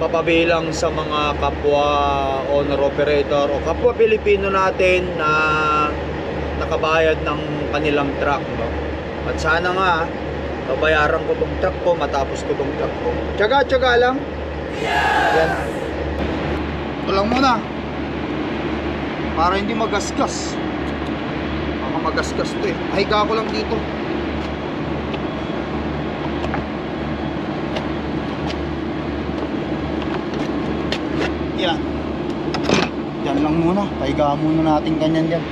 papabilang sa mga kapwa owner operator o kapwa Pilipino natin na nakabayad ng kanilang truck, no? At sana nga babayaran ko tong truck ko matapos ko tong truck ko. Tiyaga lang. Yan. Ito lang muna para hindi magasgas. Baka magasgas to eh. Higa ko lang dito. Yan. Yan lang muna. Pahiga muna natin ganyan yan.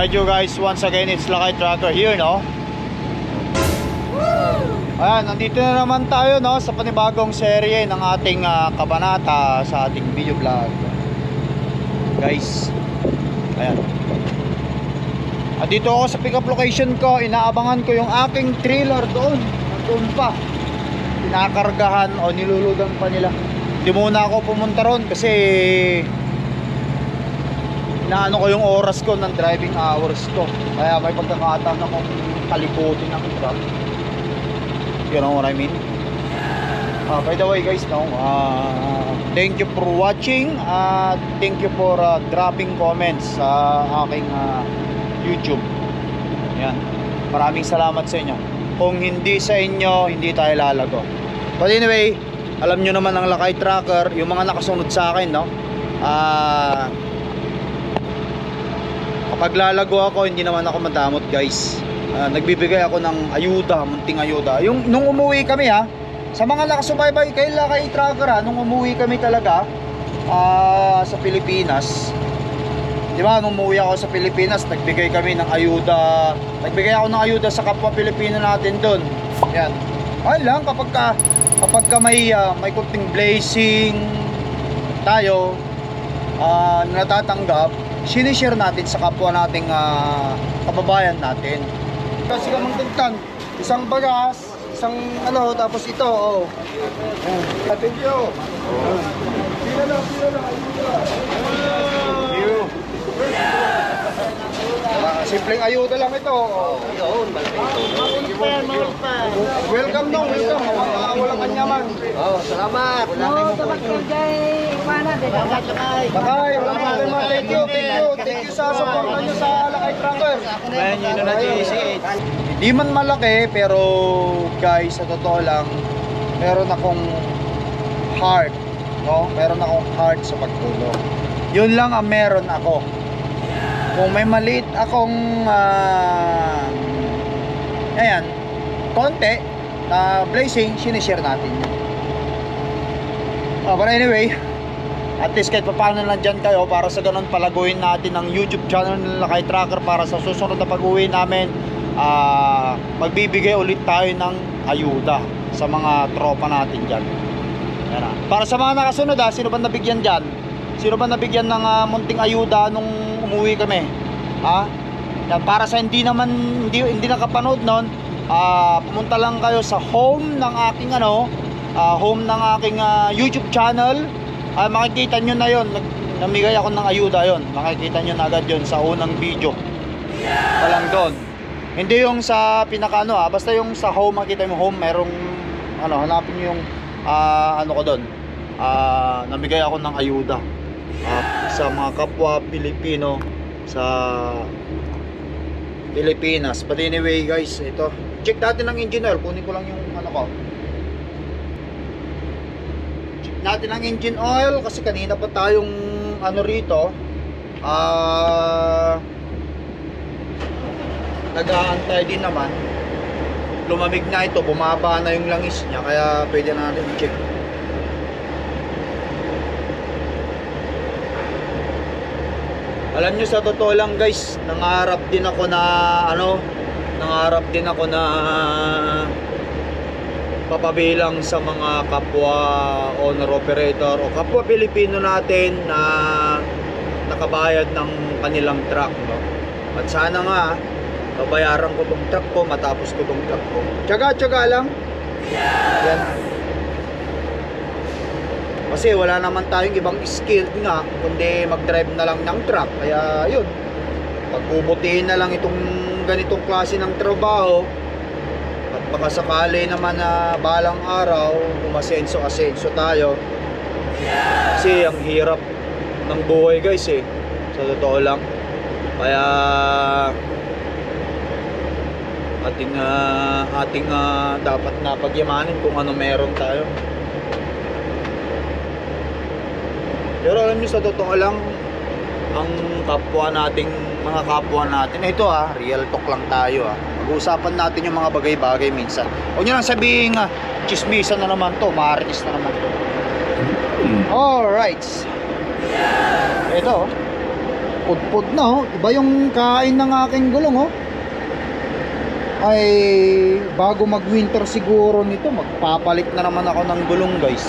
Alright you guys, once again it's Lakay Trucker here, no? Ayan, nandito na naman tayo, no, sa panibagong serye ng ating kabanata sa ating video vlog. Guys, ayan. Dito ako sa pick up location ko, inaabangan ko yung aking trailer doon. Doon pa. Pinakargahan o nilulugan pa nila. Hindi muna ako pumunta ron kasi inaano ko yung oras ko ng driving hours ko. Kaya may pagkakataon akong kalikutin ng truck. You know what I mean? By the way guys, no, thank you for watching. Thank you for dropping comments sa aking YouTube. Yan. Maraming salamat sa inyo. Kung hindi sa inyo, hindi tayo lalago. But anyway, alam nyo naman ang Lakay Trucker, yung mga nakasunod sa akin, no? Kapag lalago ako, hindi naman ako madamot guys. Nagbibigay ako ng ayuda, munting ayuda. Nung umuwi kami sa mga nakasubaybay kay Lakay Trucker nung umuwi kami talaga sa Pilipinas. Di ba, nung umuwi ako sa Pilipinas, nagbigay kami ng ayuda. Nagbigay ako ng ayuda sa kapwa Pilipino natin doon. Yan. Ay lang, kapag may kunting blessing tayo natatanggap, sinishare natin sa kapwa nating kababayan natin. Kasi kamang tugtan, isang bagas, isang tapos ito, oh. Thank you. Sino lang. Simpleng ayuda lang ito. Welcome no, welcome. Walang kanyaman. Salamat. Bakay, thank you sa support nyo sa Lakay Trucker. Hindi man malaki pero guys, sa totoo lang, meron akong heart, no? Meron akong heart sa pagtulong. Yun lang ang meron ako. Kung may maliit akong ayan, konti na blessing, sinishare natin yun. But anyway, at least kahit paano lang dyan kayo, para sa ganun palaguin natin ang YouTube channel ng Lakay Trucker, para sa susunod na pag-uwi namin, magbibigay ulit tayo ng ayuda sa mga tropa natin dyan. Yan. Para sa mga nakasunod, sino ba nabigyan dyan? Sino ba nabigyan ng munting ayuda nung umuwi kami? Yan, para sa hindi nakapanood nun, pumunta lang kayo sa home ng aking YouTube channel. Makikita nyo na yon, namigay ako ng ayuda yon. Makikita nyo na agad yon sa unang video. Walang doon. Hindi yung sa pinaka basta yung sa home, makikita mo home, merong hanapin nyo yung ko doon. Namigay ako ng ayuda sa mga kapwa Pilipino sa Pilipinas. But anyway guys, ito, check natin ang engine oil. Kunin ko lang yung check natin ang engine oil kasi kanina pa tayong rito nag-aantay din naman. Lumamig na ito, bumaba na yung langis niya, kaya pwede na natin check. Alam nyo, sa totoo lang guys, nangarap din ako na papabilang sa mga kapwa owner operator o kapwa Pilipino natin na nakabayad ng kanilang truck, no? At sana nga babayaran ko tong truck ko, matapos ko tong truck ko. Tiyaga lang. Yan. Kasi wala naman tayong ibang skill nga kundi mag-drive na lang ng truck. Kaya yun, pagbubutihin na lang itong ganitong klase ng trabaho. At baka sakali naman na balang araw umasenso-asenso tayo. Kasi ang hirap ng buhay guys eh, sa totoo lang. Kaya ating dapat na pagyamanin kung ano meron tayo. Pero alam niyo, sa totoo lang, ang mga kapwa natin, ito real talk lang tayo Mag-uusapan natin yung mga bagay-bagay minsan. Huwag nyo lang sabihin chismisan na naman to, marites na naman to. Alright. Ito, pudpud na iba yung kain ng aking gulong Ay bago mag-winter siguro nito, magpapalit na naman ako ng gulong guys.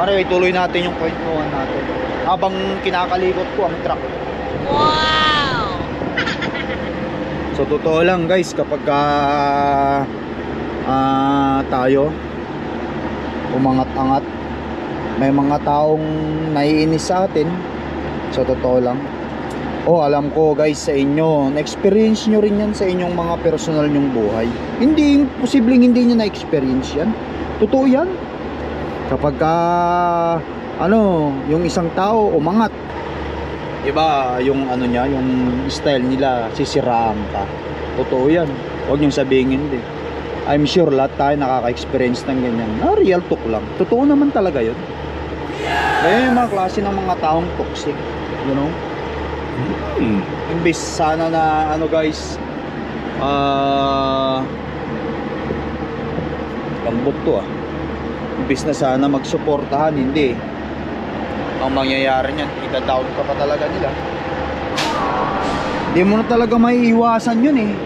Anyway, tuloy natin yung kwentuhan natin habang kinakalikot ko ang truck. Wow! So totoo lang guys, kapag tayo umangat-angat, may mga taong naiinis sa atin. So totoo lang. Alam ko guys, sa inyo, na-experience nyo rin yan sa inyong mga personal nyong buhay. Hindi, posibleng hindi nyo na-experience yan. Totoo yan. Kapag yung isang tao umangat, iba yung niya, yung style nila, sisiraan ka. Totoo yan. Huwag niyong sabihin hindi. I'm sure lahat tayo nakaka-experience ng ganyan. Real talk lang. Totoo naman talaga yun. Kaya yung mga klase ng mga taong toxic, you know. Imbis sana na guys, lambot to imbis na sana magsuportahan, hindi. Ang mangyayari niyan, ida-down ka pa talaga nila. Hindi mo na talaga maiiwasan yun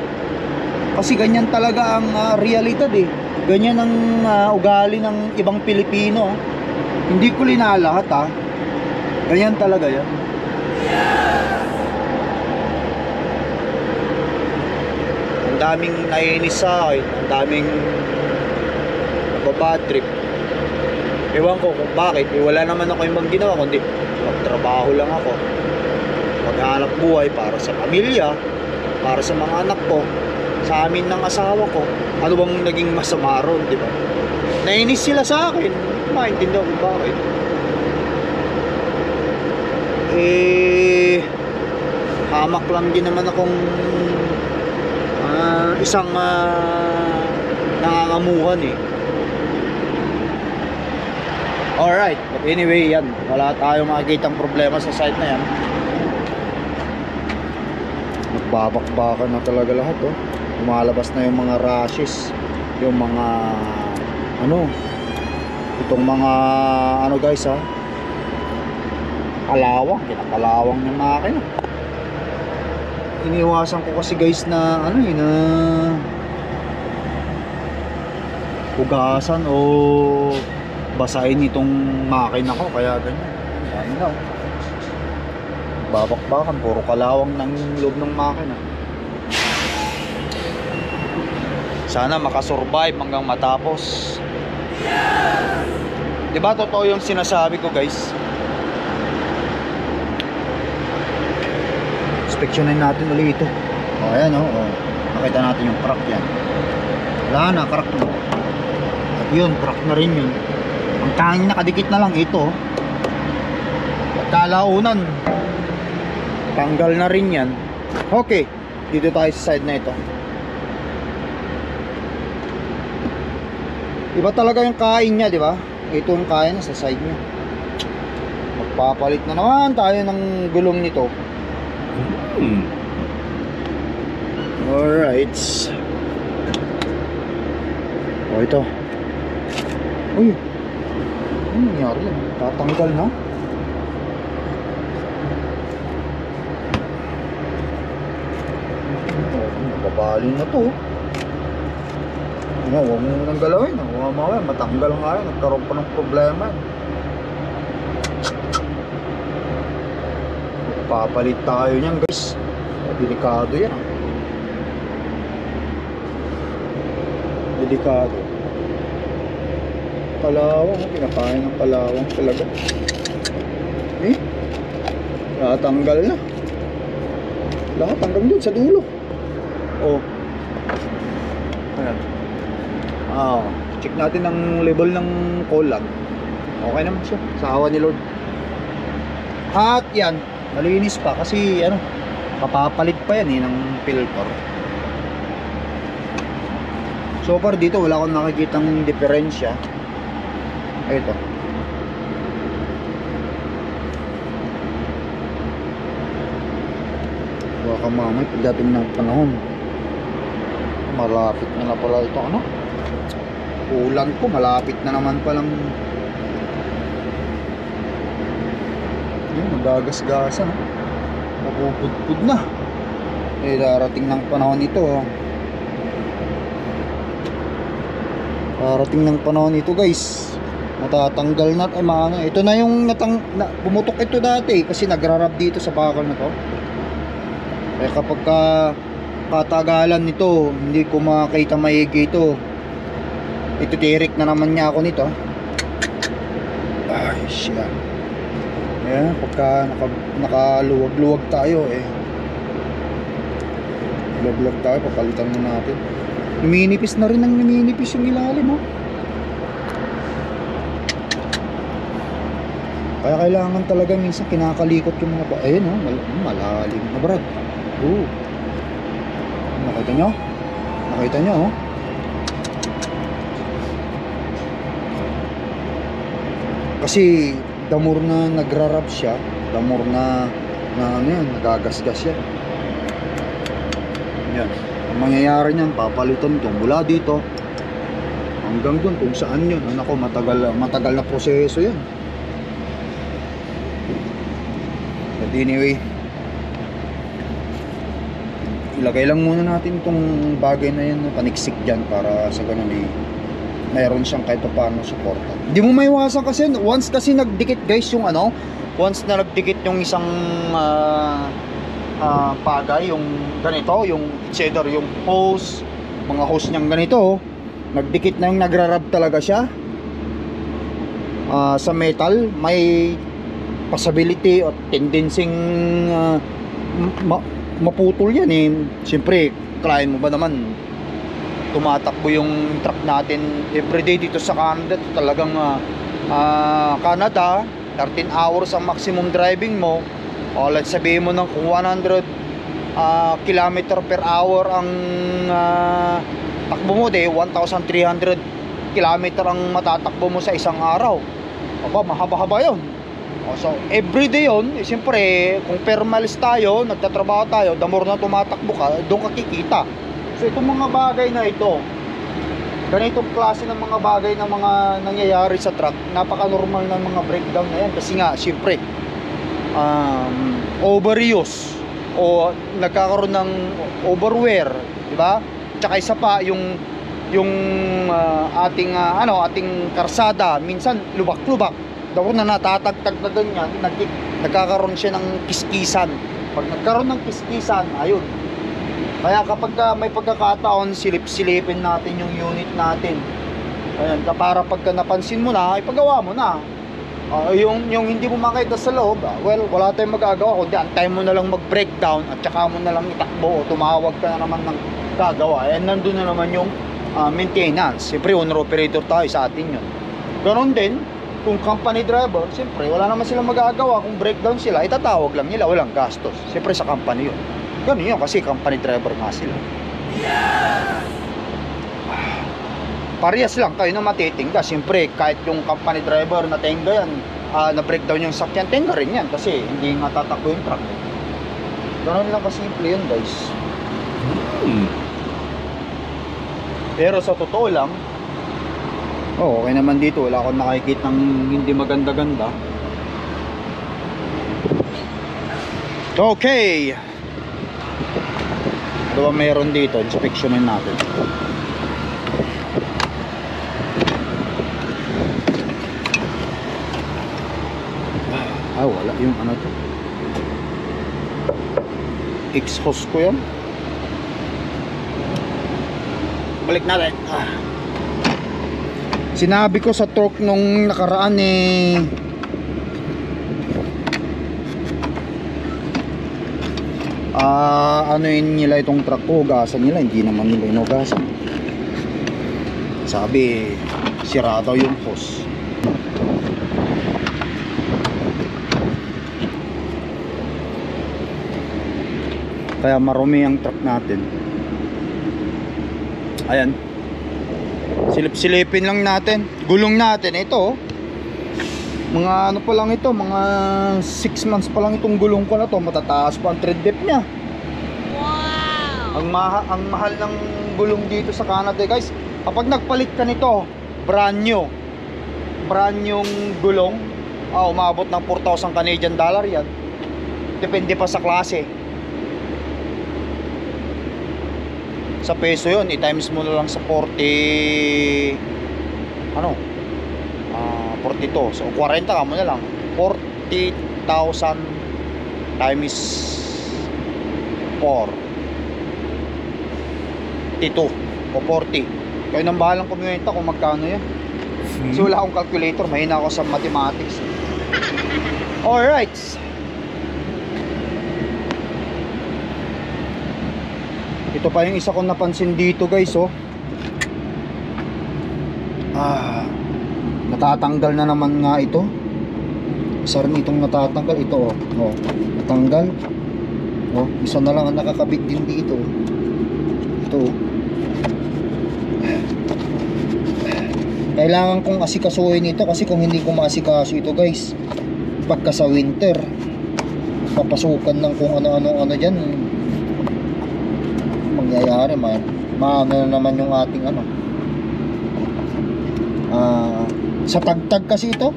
kasi ganyan talaga ang realidad ganyan ang ugali ng ibang Pilipino. Hindi ko linalahat ganyan talaga yan. Ang daming naiinis sa akin, ang daming nababad trip. Ewan ko kung bakit, wala naman ako ibang ginawa kundi magtrabaho lang ako, maghanap buhay para sa pamilya, para sa mga anak ko, sa amin ng asawa ko. Ano bang naging masama ron, di ba? Nainis sila sa akin, maintindihan ko bakit. Hamak lang din naman akong isang nangangamuhan Alright, but anyway yan, wala tayong makikitang problema sa site na yan. Nagbabakbakan na talaga lahat lumalabas na yung mga rashes, yung mga itong mga guys kalawang, kinakalawang ng makina. Iniwasan ko kasi guys na na hugasan o basahin itong makina ko, kaya ganyan. Babakbakan, puro kalawang ng loob ng makina. Sana makasurvive hanggang matapos. Diba totoo yung sinasabi ko guys? Inspeksyonin natin ulit ito. Ayan nakita natin yung crack yan. Wala na, crack na. At yun, crack na rin yun. Ang tanging nakadikit na lang ito. At kalaunan, tanggal na rin yan. Okay, dito tayo sa side na ito. Iba talaga yung kain niya, di ba? Ito yung kain sa side niya. Magpapalit na naman tayo ng gulong nito. Alright. Ito. Uy, ano nangyari yan? Tatanggal na? Nababali na to. Huwag mo nang galawin. Mamaya matanggal nga yan. Nagkaroon pa ng problema. Papalit tayo niyan guys. Delikado yan. Delikado. Kalawang, pinakain ng kalawang talaga. Natanggal na. Lahat hanggang doon sa dulo. Oh. Ayan. Check natin ang level ng coolant. Okay naman siya. Sa awa ni Lord. At yan. Malinis pa kasi ano, kapapalit pa yan ng filter. So far dito wala akong nakikitang diferensya. Ito. Baka mamay pagdating ng panahon malapit na pala ito ano. Ulan ko malapit na naman palang magagasgasan, mapupudpud na. Darating ng panahon ito. Darating ng panahon ito guys. Matatanggal na ito na yung bumutok ito dati kasi nagrarab dito sa bakal na to. Kapag katagalan nito, hindi ko makita maigi ito. Ititirik na naman niya ako nito. Ay, siya. Ayan, pagka nakaluwag-luwag tayo luwag tayo, papalitan na natin. Numinipis na rin ang numinipis yung ilalim Kaya kailangan talaga minsan kinakalikot yung mga ayun malalim na brad. Nakita nyo? Nakita nyo Kasi the more na nagrarab siya, the more na ano yan, nagagasgas yan. Yan. Ang mangyayari niyan, papalitan ito mula dito hanggang dun kung saan yun. Ako, matagal na proseso yan. But anyway, ilagay lang muna natin itong bagay na yan, paniksik dyan para sa ganun mayroon siyang kahit paano suporta. Hindi mo maiwasan kasi once kasi nagdikit guys yung once na nagdikit yung isang bagay, yung ganito, yung cedar, yung hose, mga hose niyang ganito, nagdikit na yung nagrarab talaga siya sa metal, may possibility o tendency maputol yan Siyempre, kalahin mo ba naman tumatakbo yung truck natin everyday dito sa Canada. Talagang Canada, 13 hours ang maximum driving mo. Let's sabihin mo ng 100 km per hour ang takbo mo 1,300 km ang matatakbo mo sa isang araw. Mahaba-haba yun. So everyday yun, siyempre kung per miles tayo, nagtatrabaho tayo, the more na tumatakbo ka, doon ka kikita. So itong mga bagay na ito, ganitong klase ng mga bagay na mga nangyayari sa truck, napaka-normal ng mga breakdown na yan. Kasi nga, siyempre, overuse o nagkakaroon ng overwear, di ba? Tsaka isa pa, yung ating karsada, minsan lubak-lubak. Dapat na natatagtag na ganyan, nagkakaroon siya ng kiskisan. Pag nagkaroon ng kiskisan, ayun. Kaya kapag may pagkakataon, silip-silipin natin yung unit natin. Ayan, para pagka napansin mo na, ipagawa mo na. Yung hindi mo makita sa loob, well, wala tayong magagawa. Kundi antay mo na lang mag-breakdown at saka mo na lang itakbo o tumawag ka na naman ng gagawa. Ayan, nandun na naman yung maintenance. Siyempre, owner-operator tayo, sa atin yun. Ganon din, kung company driver, siyempre, wala naman silang magagawa. Kung breakdown sila, itatawag lang nila, walang gastos. Siyempre, sa company yun. Ganun yun kasi company driver nga sila. Parehas lang kayo na matitingga. Siyempre kahit yung company driver na tenga yan, na breakdown yung sakyan, tenga rin yan kasi hindi nga tatakbo yung truck. Ganun lang kasimple yun guys. Pero sa totoo lang, okay naman dito, wala akong nakikita ng hindi maganda-ganda. Okay, ano ba meron dito? Inspeksyonin natin. Wala yung ano to. exhaust ko yan. Balik natin. Sinabi ko sa torque nung nakaraan eh, ano yun nila itong truck ko, hugasan nila, hindi naman nila inugasan. Sabi sira daw yung hose. Kaya marumi ang truck natin. Ayan, silip-silipin lang natin. Gulong natin ito, mga ano pa lang ito, mga 6 months pa lang itong gulong ko na to. Matataas pa ang tread depth nya. Wow! Ang mahal ng gulong dito sa Canada guys. Kapag nagpalit ka nito, brand new gulong, umabot ng 4,000 Canadian dollar yan. Depende pa sa klase. Sa peso yun, i-times mo na lang sa 42. So 40 ka mo na lang, 40,000 times 4, 42 o 40. Kayo nang bahalang kumita kung magkano yan. Kasi wala akong calculator, mahina ako sa mathematics. Alright, ito pa yung isa kong napansin dito guys, oh. Natatanggal na naman nga ito. Isa rin itong natatanggal. Ito, oh. Natanggal. Oh, isa na lang ang nakakabit din dito. Ito. Kailangan kong asikasuhin ito, kasi kung hindi ko maasikaso ito guys, pagka sa winter, papasukan ng kung ano-ano dyan, mangyayari, maano na naman yung ating sa tagtag kasi itong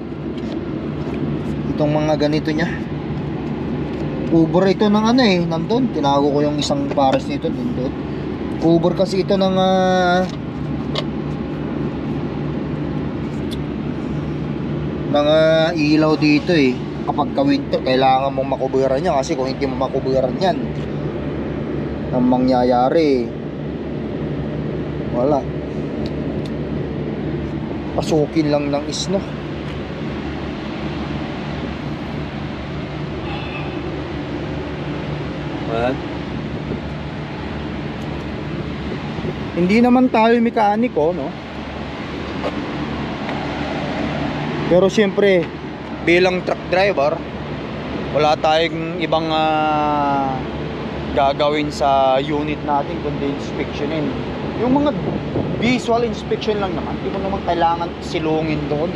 mga ganito nya. Cover ito ng nandun, tinago ko yung isang pares nito nandun. Cover kasi ito ng ilaw dito kapag ka winter kailangan mong makuburan niya, kasi kung hindi mo makuburan yan, ang mangyayari, wala, pasukin lang ng isno. Hindi naman tayo mekaniko, no? Pero siyempre, bilang truck driver, wala tayong ibang gagawin sa unit natin kundi inspectionin. Yung mga visual inspection lang naman, hindi mo naman kailangan silungin doon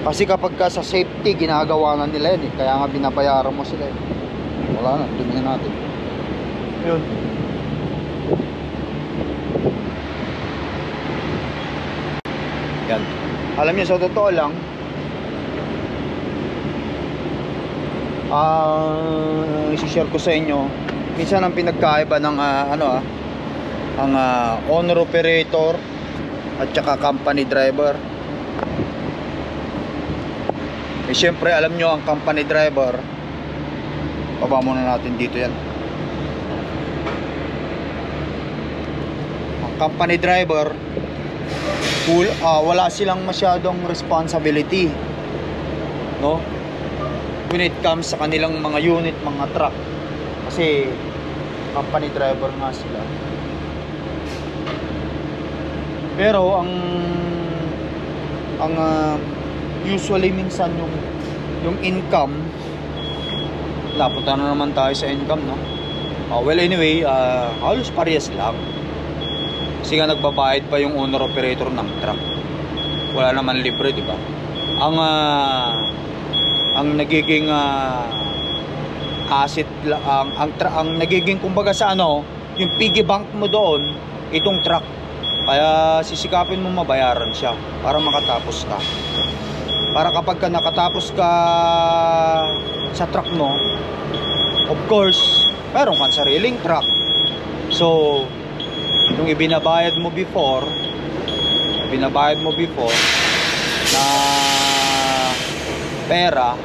kasi kapag ka sa safety, ginagawa na nila yan kaya nga binabayaran mo sila Wala na, tingnan natin. Yun. Yan. Alam niyo, sa totoo lang, isi-share ko sa inyo minsan ang pinagkaiba ng ang owner operator at saka company driver. Siyempre alam nyo, ang company driver, baba muna natin dito yan. Ang company driver, wala silang masyadong responsibility, no, when it comes sa kanilang mga unit, mga truck, kasi company driver nga sila. Pero ang usually minsan yung income, napunta na naman tayo sa income, no? Well anyway, halos parehas lang. Kasi nga nagbabayad pa yung owner operator ng truck. Wala naman libre, di ba? Ang nagiging asset, ang nagiging kumbaga sa yung piggy bank mo doon, itong truck. Kaya sisikapin mo mabayaran siya para makatapos ka. Para kapag ka nakatapos ka sa truck mo, of course, meron kang sariling truck. So, yung ibinabayad mo before na pera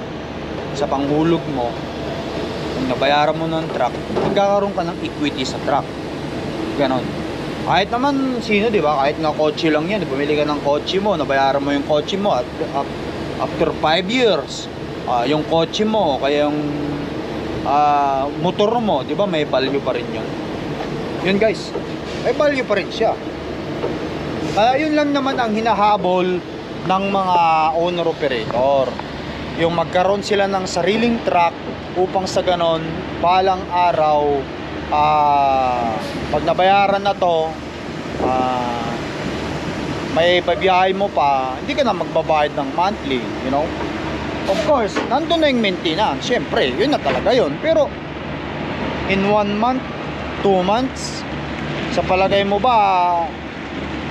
sa panghulog mo, Kung nabayaran mo ng truck, magkakaroon ka ng equity sa truck. Ganon. Kahit naman sino, di ba? Kahit nga kotse lang yan, bumili ka ng kotse mo, nabayaran mo yung kotse mo at after 5 years, yung kotse mo, kaya yung motor mo, di ba? May value pa rin yun. Yun guys, may value pa rin siya. Yun lang naman ang hinahabol ng mga owner operator, yung magkaroon sila ng sariling truck upang sa ganon balang araw pag nabayaran na to, may pabiyahe mo pa, hindi ka na magbabayad ng monthly, you know. Of course, nandun na yung maintenance, syempre, yun na talaga yun. Pero in 1 month, 2 months, sa palagay mo ba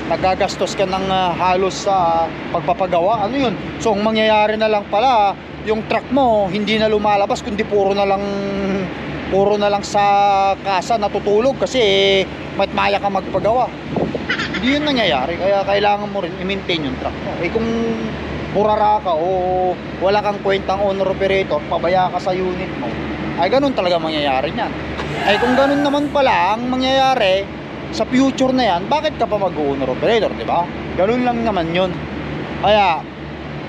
nagagastos ka ng halos sa pagpapagawa? Ano yun? So ang mangyayari na lang pala, yung truck mo hindi na lumalabas, kundi puro na lang sa kasa natutulog kasi matmaya ka magpagawa. Hindi yun nangyayari, kaya kailangan mo rin i-maintain yung truck mo. Kung burara ka o wala kang kwentang owner operator, pabaya ka sa unit mo, ay ganun talaga mangyayari niyan. Ay kung ganun naman pala ang mangyayari sa future na yan, bakit ka pa mag-owner operator, di ba? Ganun lang naman yun. Kaya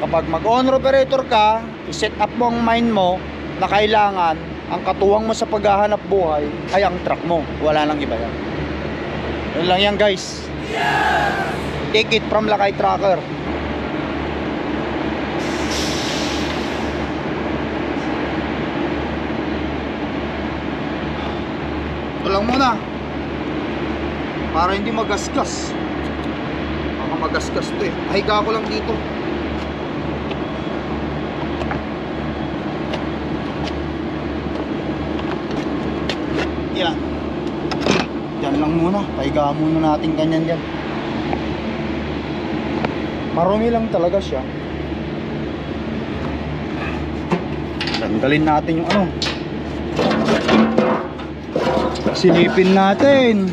kapag mag-owner operator ka, i-set up mo ang mind mo na kailangan ang katuwang mo sa paghahanap buhay ay ang truck mo, wala nang iba yan. Yun lang yan guys. Take it from Lakay Trucker. Ito lang muna para hindi magasgas. Baka magasgas to eh. Higa ko lang dito. Yan. Yan lang muna. Pahiga muna natin ganyan dyan. Marumi lang talaga siya. Tanggalin natin yung ano. Silipin natin.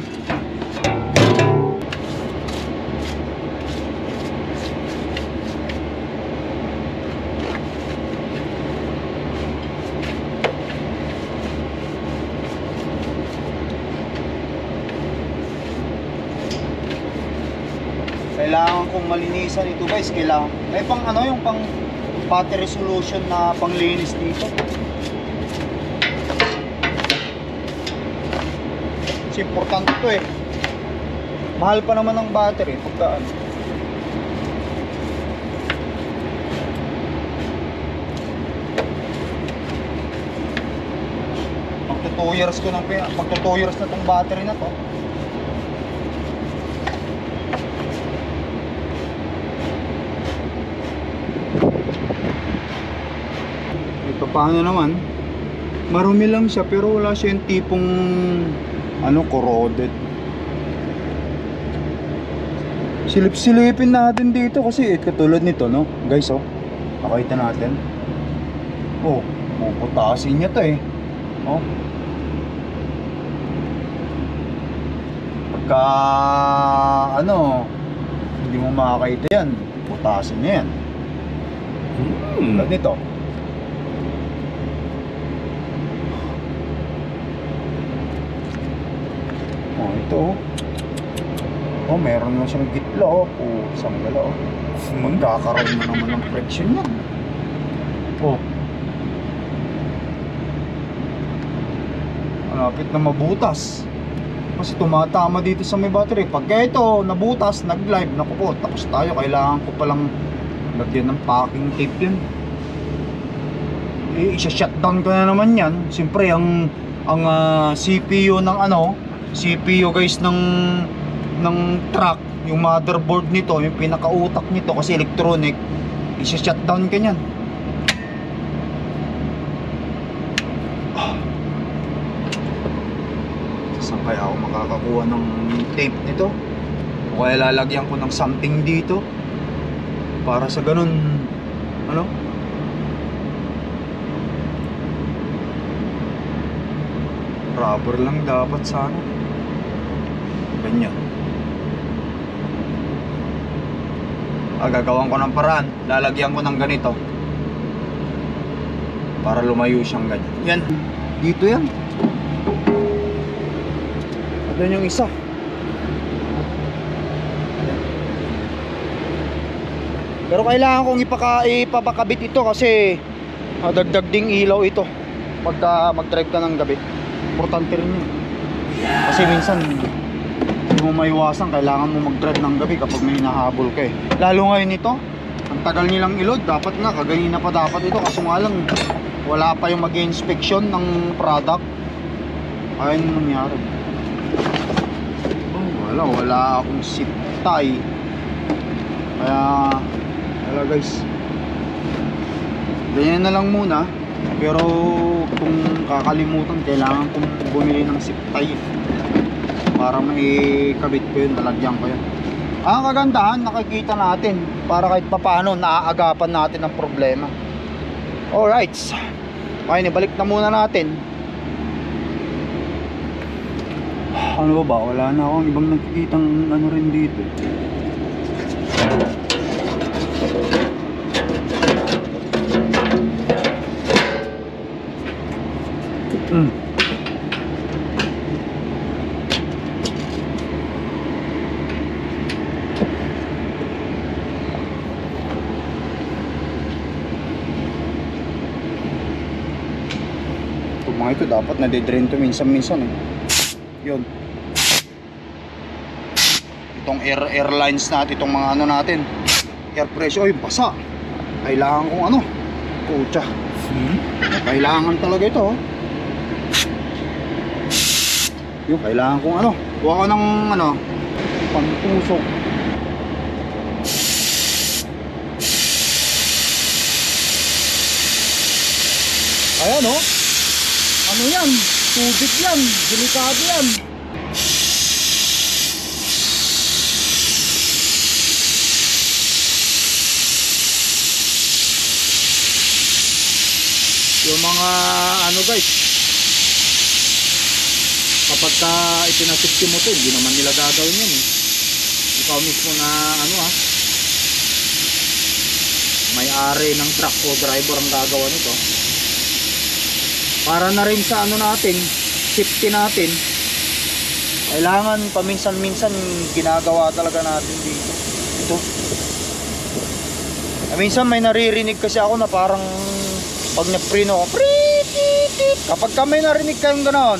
Kailangan kong malinisan ito guys. Kailangan may pang ano, yung pang battery solution na panglinis dito. Kasi importante ito eh. Mahal pa naman ang battery pagka ano. Magto 2 years ko nang magto 2 years na tong battery na to. Paano naman, marumi lang siya pero wala siya yung tipong ano, corroded. Silip-silipin natin dito kasi katulad nito, no guys, oh, nakita natin, oh, puputasin niya to eh, oh, pagka ano hindi mo makakita yan, putasin niya yan. Tulad nito. Oh, ito. Oh, meron na siyang gitla, oh. Oh, isang gala, oh. Magkakaroon na naman ng friction yan. Oh. Malapit na mabutas. Kasi tumatama dito sa may battery. Pagka ito, nabutas, nag-live, naku po, tapos tayo. Kailangan ko palang lagyan ng packing tape yun. Isa-shutdown ko na naman yan. Siyempre, ang CPU ng ano, CPU guys ng truck, yung motherboard nito, yung pinakautak nito kasi electronic, i-shutdown ka niyan. Saan kaya ako makakakuha ng tape nito? O kaya lalagyan ko ng something dito para sa ganun, ano, rubber lang dapat sana. Ganyan. Gagawan ko ng paraan. Lalagyan ko ng ganito para lumayo siyang ganyan. Yan. Dito yan. Doon yung isa. Pero kailangan kong ipapakabit ito kasi dagdag ding ilaw ito pagka mag-drive ka ng gabi. Importante rin yun. Kasi minsan hindi mo maiwasan, kailangan mo mag-drive ng gabi kapag may hinahabol ka eh. Lalo ngayon ito, ang tagal nilang i-load. Dapat nga, kaganina pa dapat ito. Kaso nga lang, wala pa yung mag-inspection ng product. Ayun yung nangyari. Wala akong zip tie. Kaya wala guys, ganyan na lang muna. Pero kung kakalimutan, kailangan kong bumili ng zip tie para maikabit ko yun, lalagyan ko yun. Ang kagandahan, nakikita natin para kahit papaano naaagapan natin ang problema. Alright, okay, balik na muna natin. Ano ba? Wala na akong ibang nakikitang ano rin dito. Mga ito dapat nade-drain to minsan-minsan eh. Yun. Itong airlines natin, itong mga ano natin, air pressure, oy basa. Kailangan kong ano, pucha. Kailangan talaga ito. Yung kailangan kong ano, kuha ko ng ano, pantusok. Ayan oh. Ano yan? Tubig yan. Delikado yan. Yung mga ano guys, kapag itinasipti mo to, hindi naman nila gagawin yan eh. Ikaw mismo na ano may-ari ng truck o driver ang gagawa nito. Para na rin sa ano natin, safety natin. Kailangan paminsan-minsan ginagawa talaga natin dito. Ito. Minsan may naririnig kasi ako na parang pag nagpreno ako, kapag ka may narinig kayong ganoon,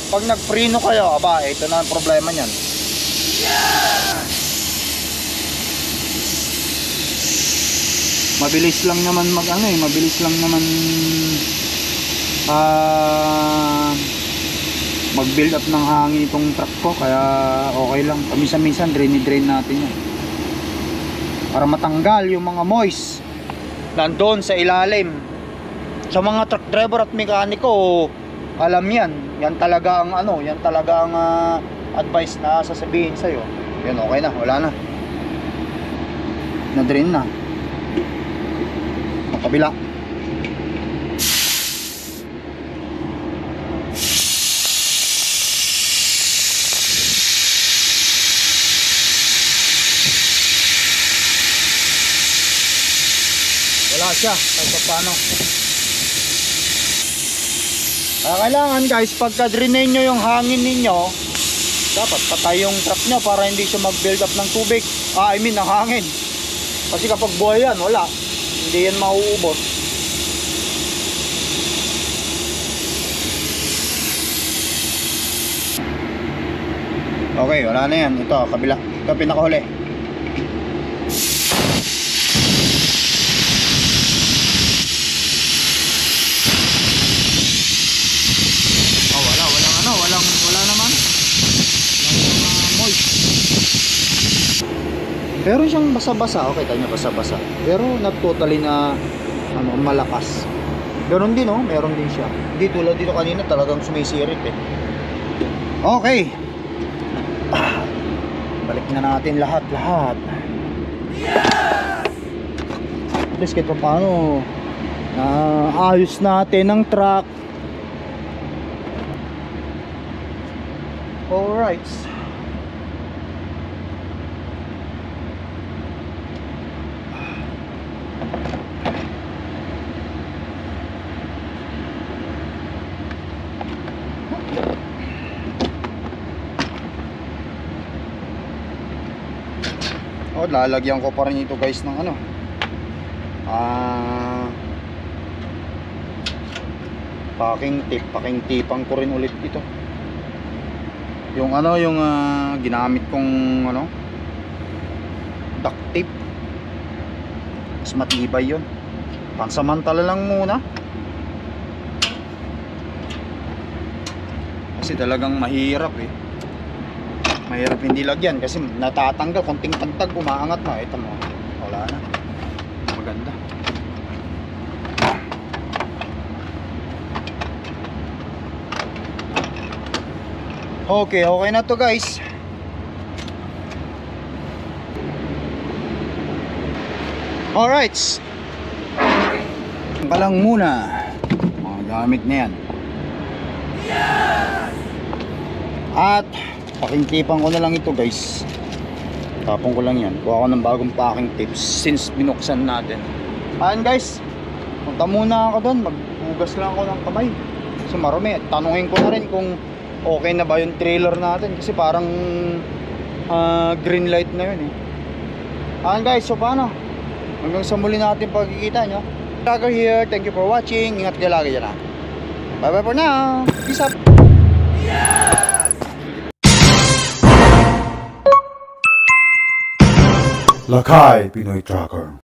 pag nagpreno kayo, aba, ito na ang problema niyan. Mabilis lang naman mabilis lang naman mag-build up ng hangin itong truck ko, kaya okay lang. Paminsan-minsan drain natin yan para matanggal yung mga moist nandun sa ilalim. Sa mga truck driver at mekaniko, alam yan talaga ang ano, yan talaga ang advice na sasabihin sa'yo. Yan, okay na, wala na, na-drain na ang kabila. Wala siya kahit paano. Kaya kailangan guys, pagka drainin nyo yung hangin ninyo, dapat patay yung truck nyo para hindi siya mag-build up ng tubig, ng hangin. Kasi kapag buhay yan, wala, hindi yan mauubos. Okay, wala na yan. Ito, kabila. Ito pinakahuli. Pero siyang basa-basa, okay, kanya basa-basa. Pero not totally na malakas. Meron din meron din siya. Hindi tulad dito kanina, talagang sumisirit eh. Okay. Balik na natin lahat. At least kahit paano ayos natin ang truck. Alright. lalagyan ko pa rin ito guys ng ano, packing tape. Packing tapean ko rin ulit ito. Yung ano, yung ginamit kong ano, duct tape. Mas matibay yun. Pansamantala lang muna. Kasi talagang mahirap eh. Mahirap hindi lagyan kasi natatanggal. Konting pagtag, umaangat na. Ito mo, wala na. Maganda. Okay, okay na to guys. Alright. Ka lang muna mga gamit na yan. At pakingtipan ko na lang ito guys. Tapong ko lang yan. Kuha ko ng bagong packing tips since binuksan natin. Ayan guys, punta muna ako doon. Maghugas lang ako ng kamay kasi marumi. Tanungin ko na rin kung okay na ba yung trailer natin kasi parang green light na yun eh. Ayan guys, so paano? Hanggang sa muli natin pagkikita nyo. Vlogger here, thank you for watching. Ingat kayo lagi dyan ha. Bye bye for now. Peace out. Lakay Pinoy Tracker.